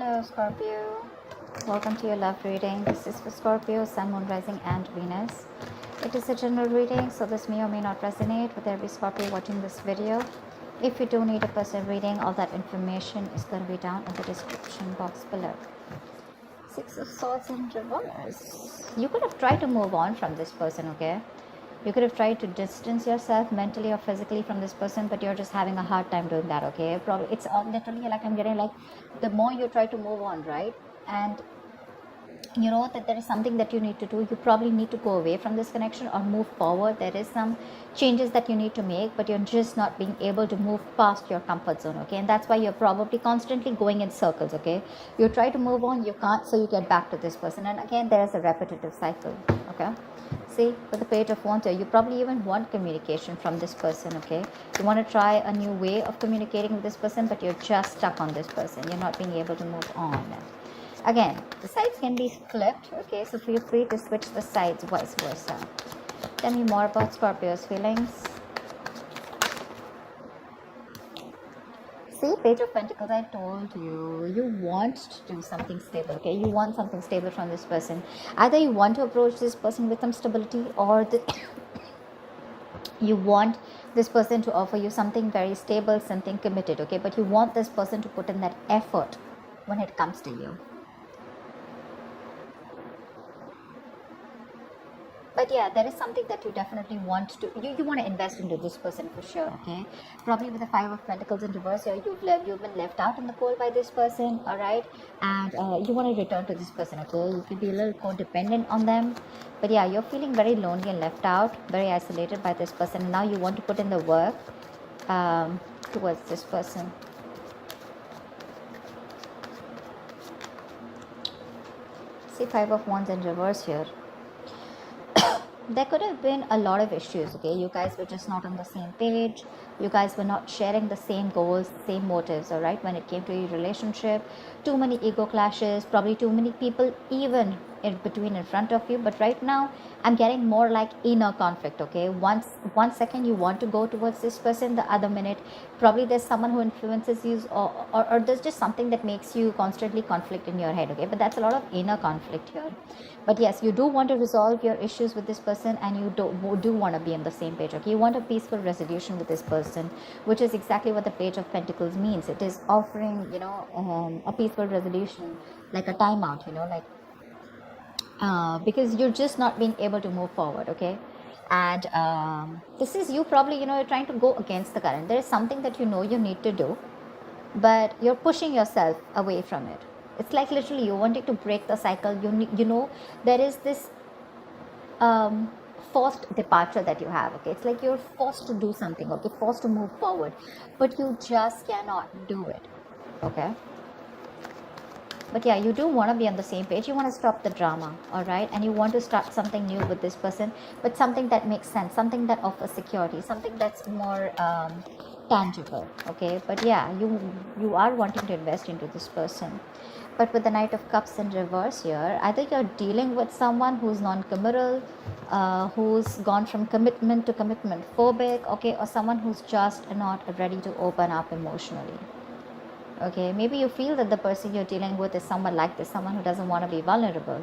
Hello Scorpio, welcome to your love reading. This is for Scorpio, Sun, Moon, Rising and Venus. It is a general reading, so this may or may not resonate with every Scorpio watching this video. If you do need a personal reading, all that information is going to be down in the description box below. Six of Swords in reverse. You could have tried to move on from this person, okay? You could have tried to distance yourself mentally or physically from this person, but you're just having a hard time doing that, okay? Probably it's literally like I'm getting like the more you try to move on, right? And you know that there is something that you need to do. You probably need to go away from this connection or move forward. There is some changes that you need to make, but you're just not being able to move past your comfort zone, okay? And that's why you're probably constantly going in circles, okay? You try to move on, you can't, so you get back to this person, and again there's a repetitive cycle, okay? See, with the Page of Wands here, you probably even want communication from this person, okay? You want to try a new way of communicating with this person, but you're just stuck on this person. You're not being able to move on. Again, the sides can be flipped, okay? So feel free to switch the sides, vice versa. Tell me more about Scorpio's feelings. See, Page of Pentacles, I told you, you want to do something stable, okay? You want something stable from this person. Either you want to approach this person with some stability, or you want this person to offer you something very stable, something committed, okay? But you want this person to put in that effort when it comes to you. But yeah, there is something that you definitely want to, you want to invest into this person for sure, okay? Probably with the Five of Pentacles in reverse here, you've been left out in the cold by this person, all right? And you want to return to this person, okay? You could be a little codependent on them. But yeah, you're feeling very lonely and left out, very isolated by this person. And now you want to put in the work towards this person. See, Five of Wands in reverse here. There could have been a lot of issues, okay? You guys were just not on the same page. You guys were not sharing the same goals, same motives, all right? When it came to your relationship, too many ego clashes, probably too many people even in between in front of you. But right now, I'm getting more like inner conflict, okay? One second you want to go towards this person, the other minute, probably there's someone who influences you, or there's just something that makes you constantly conflict in your head, okay? But that's a lot of inner conflict here. But yes, you do want to resolve your issues with this person, and you do want to be on the same page, okay? You want a peaceful resolution with this person, which is exactly what the Page of Pentacles means. It is offering, you know, a peaceful resolution, like a timeout, you know, like because you're just not being able to move forward, okay? And this is you probably, you know, you're trying to go against the current. There is something that you know you need to do, but you're pushing yourself away from it. It's like literally you wanting to break the cycle. You know, there is this forced departure that you have, okay? It's like you're forced to do something, okay? Forced to move forward, but you just cannot do it, okay? But yeah, you do want to be on the same page. You want to stop the drama, all right? And you want to start something new with this person, but something that makes sense, something that offers security, something that's more tangible, okay? But yeah, you are wanting to invest into this person. But with the Knight of Cups in reverse here, either you're dealing with someone who's non-committal, who's gone from commitment to commitment phobic, okay? Or someone who's just not ready to open up emotionally. Okay, maybe you feel that the person you're dealing with is someone like this, someone who doesn't want to be vulnerable.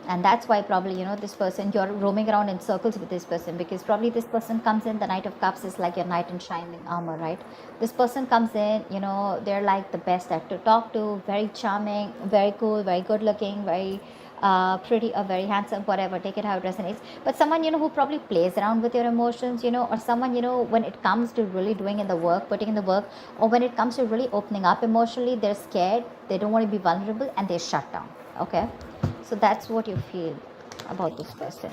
And that's why probably, you know, this person, you're roaming around in circles with this person, because probably this person comes in, the Knight of Cups is like your knight in shining armor, right? This person comes in, you know, they're like the best to talk to, very charming, very cool, very good looking, very pretty or very handsome, whatever, take it how it resonates. But someone, you know, who probably plays around with your emotions, you know, or someone, you know, when it comes to really doing in the work, putting in the work, or when it comes to really opening up emotionally, they're scared, they don't want to be vulnerable, and they shut down, okay? So that's what you feel about this person.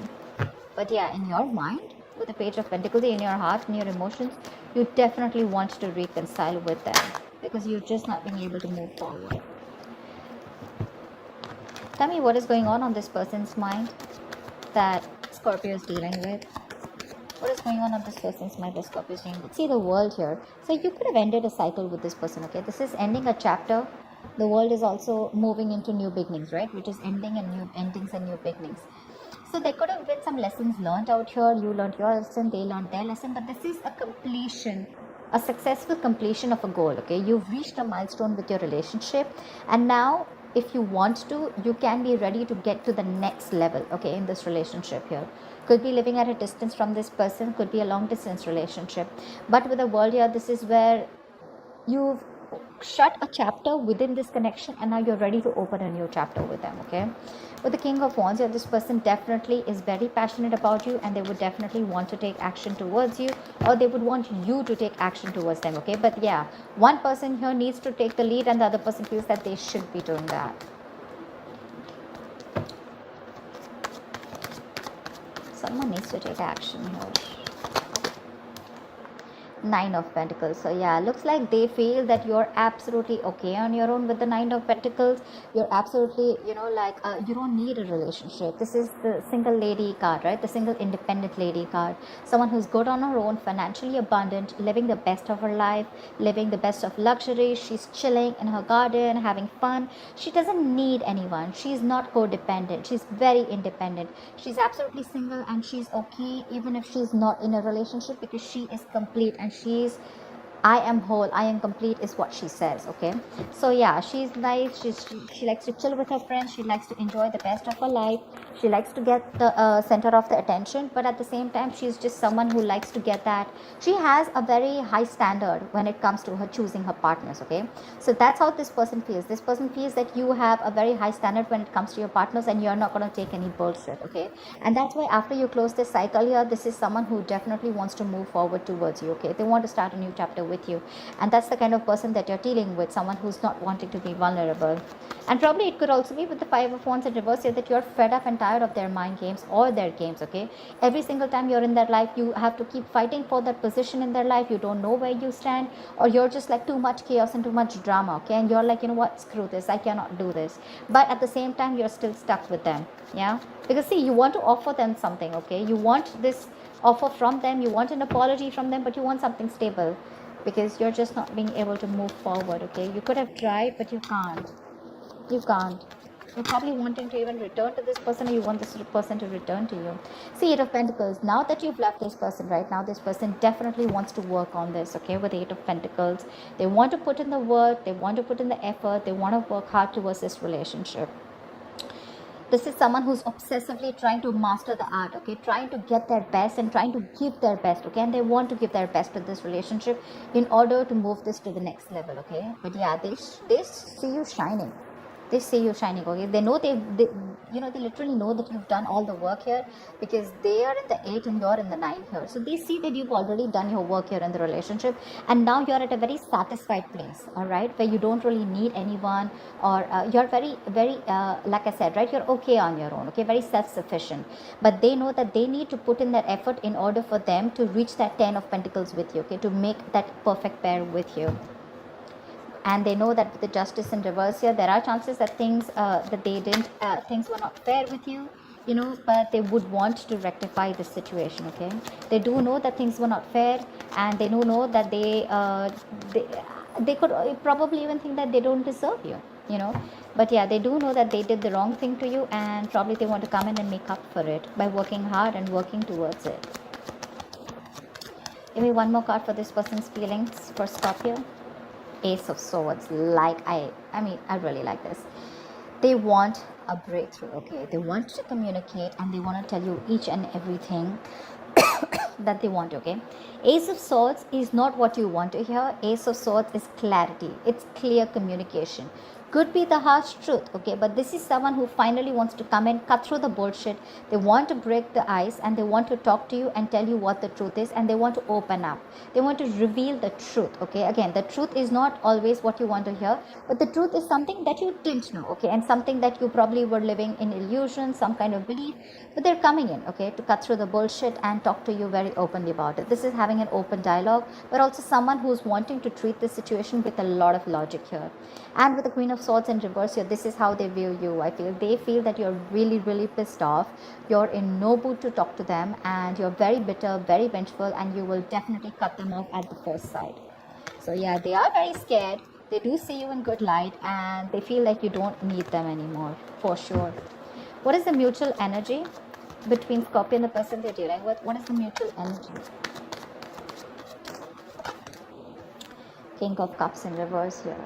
But yeah, in your mind, with the Page of Pentacles, in your heart, in your emotions, you definitely want to reconcile with them, because you're just not being able to move forward. Tell me what is going on this person's mind that Scorpio is dealing with. What is going on this person's mind that Scorpio is dealing with? See the World here. So you could have ended a cycle with this person, okay? This is ending a chapter. The World is also moving into new beginnings, right? Which is ending and new endings and new beginnings. So there could have been some lessons learned out here. You learned your lesson, they learned their lesson. But this is a completion a successful completion of a goal. Okay, you've reached a milestone with your relationship, and now if you want to, you can be ready to get to the next level, okay, in this relationship here. Could be living at a distance from this person, could be a long distance relationship, but with the world here, this is where you've shut a chapter within this connection, and now you're ready to open a new chapter with them. Okay, with the King of Wands here, this person definitely is very passionate about you, and they would definitely want to take action towards you, or they would want you to take action towards them. Okay, but yeah, one person here needs to take the lead, and the other person feels that they should be doing that. Someone needs to take action here. Nine of Pentacles. So yeah, looks like they feel that you're absolutely okay on your own with the Nine of Pentacles. You're absolutely, you don't need a relationship. This is the single lady card, right? The single independent lady card. Someone who's good on her own, financially abundant, living the best of her life, living the best of luxury. She's chilling in her garden, having fun. She doesn't need anyone. She's not codependent. She's very independent. She's absolutely single, and she's okay even if she's not in a relationship, because she is complete, and she's, I am whole, I am complete is what she says. Okay, so yeah, she's nice. She likes to chill with her friends. She likes to enjoy the best of her life. She likes to get the center of the attention, but at the same time, she's just someone who likes to get that. She has a very high standard when it comes to her choosing her partners. Okay, so that's how this person feels. This person feels that you have a very high standard when it comes to your partners, and you're not going to take any bullshit. Okay, and that's why after you close this cycle here, this is someone who definitely wants to move forward towards you. Okay, they want to start a new chapter with you, and that's the kind of person that you're dealing with, someone who's not wanting to be vulnerable. And probably it could also be with the Five of Wands in reverse here, that you're fed up and tired of their mind games or their games. Okay, every single time you're in their life, you have to keep fighting for that position in their life. You don't know where you stand, or you're just like too much chaos and too much drama. Okay, and you're like, you know what, screw this, I cannot do this, but at the same time you're still stuck with them. Yeah, because see, you want to offer them something. Okay, you want this offer from them, you want an apology from them, but you want something stable, because you're just not being able to move forward. Okay, you could have tried, but you can't. You're probably wanting to even return to this person, or you want this person to return to you. See, Eight of Pentacles, now that you've left this person, right now this person definitely wants to work on this. Okay, with Eight of Pentacles, they want to put in the work, they want to put in the effort, they want to work hard towards this relationship. This is someone who's obsessively trying to master the art. Okay, trying to get their best and trying to give their best. Okay, and they want to give their best to this relationship in order to move this to the next level. Okay, but yeah, they see you shining. They see you shining. Okay, they know they literally know that you've done all the work here, because they are in the 8 and you're in the 9 here. So they see that you've already done your work here in the relationship, and now you're at a very satisfied place. All right, where you don't really need anyone, or you're very, very, like I said, right, you're okay on your own. Okay, very self-sufficient. But they know that they need to put in that effort in order for them to reach that 10 of Pentacles with you. Okay, to make that perfect pair with you. And they know that with the Justice in reverse here, there are chances that things things were not fair with you, but they would want to rectify this situation. Okay, they do know that things were not fair, and they do know that they could probably even think that they don't deserve you, but yeah, they do know that they did the wrong thing to you, and probably they want to come in and make up for it by working hard and working towards it. Give me one more card for this person's feelings for Scorpio. Ace of Swords. I really like this. They want a breakthrough. Okay, they want to communicate, and they want to tell you each and everything that they want. Okay, Ace of Swords is not what you want to hear. Ace of Swords is clarity. It's clear communication. Could be the harsh truth, okay, but this is someone who finally wants to come and cut through the bullshit. They want to break the ice, and they want to talk to you and tell you what the truth is, and they want to open up. They want to reveal the truth. Okay, again, the truth is not always what you want to hear, but the truth is something that you didn't know. Okay, and something that you probably were living in illusion, some kind of belief, but they're coming in, okay, to cut through the bullshit and talk to you very openly about it. This is having an open dialogue, but also someone who's wanting to treat this situation with a lot of logic here. And with the Queen of Swords in reverse here, this is how they view you. I feel they feel that you're really, really pissed off. You're in no mood to talk to them, and you're very bitter, very vengeful, and you will definitely cut them off at the first sight. So yeah, they are very scared. They do see you in good light, and they feel like you don't need them anymore, for sure. What is the mutual energy between Scorpio and the person they're dealing with? What is the mutual energy? King of Cups in reverse here.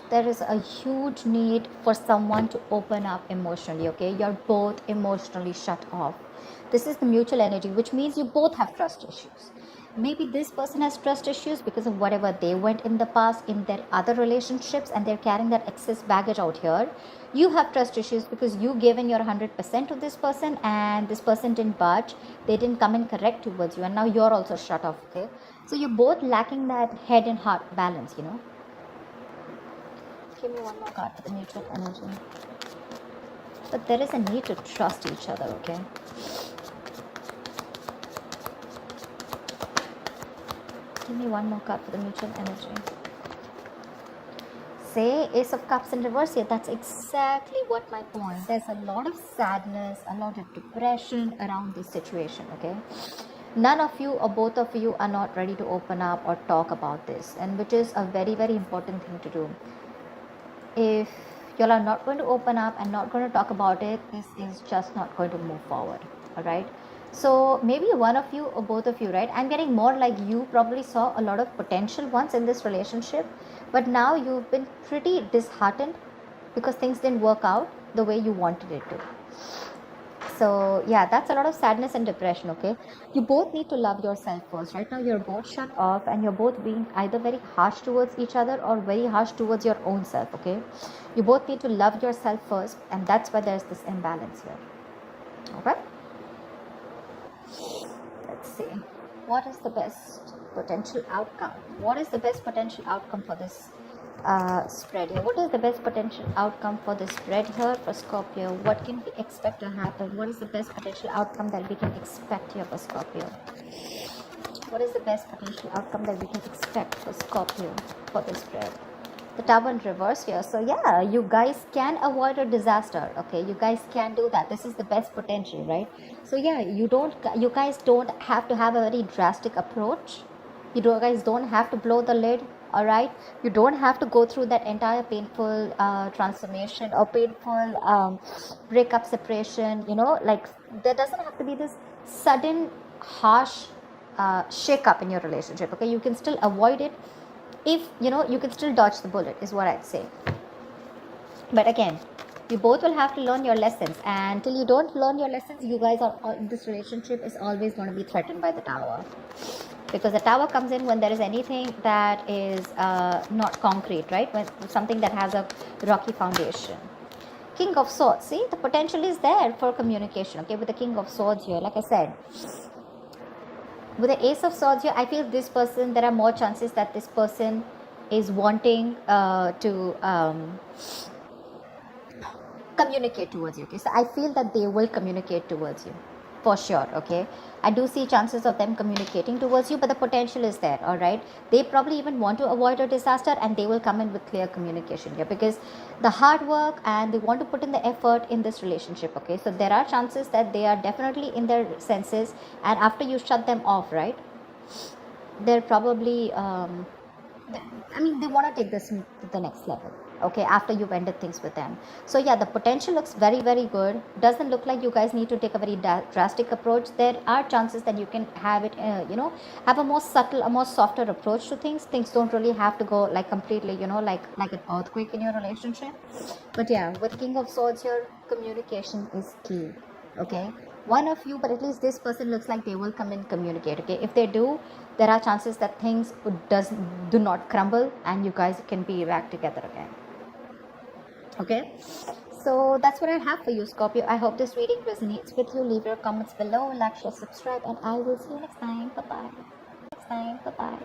There is a huge need for someone to open up emotionally, okay? You're both emotionally shut off. This is the mutual energy, which means you both have trust issues. Maybe this person has trust issues because of whatever they went in the past in their other relationships, and they're carrying that excess baggage out here. You have trust issues because you gave in your 100% to this person, and this person didn't budge. They didn't come in correct towards you, and now you're also shut off, okay? So you're both lacking that head and heart balance, you know. Give me one more card for the mutual energy. But there is a need to trust each other, okay? Give me one more card for the mutual energy. Say Ace of Cups in reverse here. That's exactly what my point. There's a lot of sadness, a lot of depression around this situation, okay? None of you or both of you are not ready to open up or talk about this, and which is a very, very important thing to do. If you are not going to open up and not going to talk about it, this is just not going to move forward, all right? So maybe one of you or both of you, right? I'm getting more like you probably saw a lot of potential once in this relationship, but now you've been pretty disheartened because things didn't work out the way you wanted it to. So yeah, that's a lot of sadness and depression, okay? You both need to love yourself first. Right now you're both shut off, and you're both being either very harsh towards each other or very harsh towards your own self, okay? You both need to love yourself first, and that's why there's this imbalance here. Okay? Let's see. What is the best potential outcome? What is the best potential outcome for this spread here? What is the best potential outcome for this spread here for Scorpio? What can we expect to happen? What is the best potential outcome that we can expect here for Scorpio? What is the best potential outcome that we can expect for Scorpio for this spread? The Tower in reverse here. So yeah, you guys can avoid a disaster, okay? You guys can do that. This is the best potential, right? So yeah, you guys don't have to have a very drastic approach. Guys don't have to blow the lid, all right? You don't have to go through that entire painful transformation or painful breakup, separation, you know, like there doesn't have to be this sudden harsh shake up in your relationship, okay? You can still avoid it. If you know, you can still dodge the bullet is what I'd say. But again, you both will have to learn your lessons, and until you don't learn your lessons, you guys are, this relationship is always going to be threatened by the Tower, because the Tower comes in when there is anything that is not concrete, right? When something that has a rocky foundation. King of Swords, see, the potential is there for communication, okay? With the King of Swords here, like I said, with the Ace of Swords here, I feel this person, there are more chances that this person is wanting to communicate towards you, okay? So I feel that they will communicate towards you for sure, okay? I do see chances of them communicating towards you, but the potential is there, all right? They probably even want to avoid a disaster, and they will come in with clear communication here, because the hard work and they want to put in the effort in this relationship, okay? So there are chances that they are definitely in their senses, and after you shut them off, right, they're probably they want to take this to the next level, okay, after you've ended things with them. So yeah, the potential looks very, very good. Doesn't look like you guys need to take a very drastic approach. There are chances that you can have it, have a more subtle, a more softer approach to things. Things don't really have to go like completely, like an earthquake in your relationship. But yeah, with King of Swords here, communication is key, okay? One of you, but at least this person looks like they will come and communicate, okay? If they do, there are chances that things do not crumble, and you guys can be back together again, okay? So that's what I have for you, Scorpio. I hope this reading resonates with you. Leave your comments below, like, share, subscribe, and I will see you next time. Bye bye.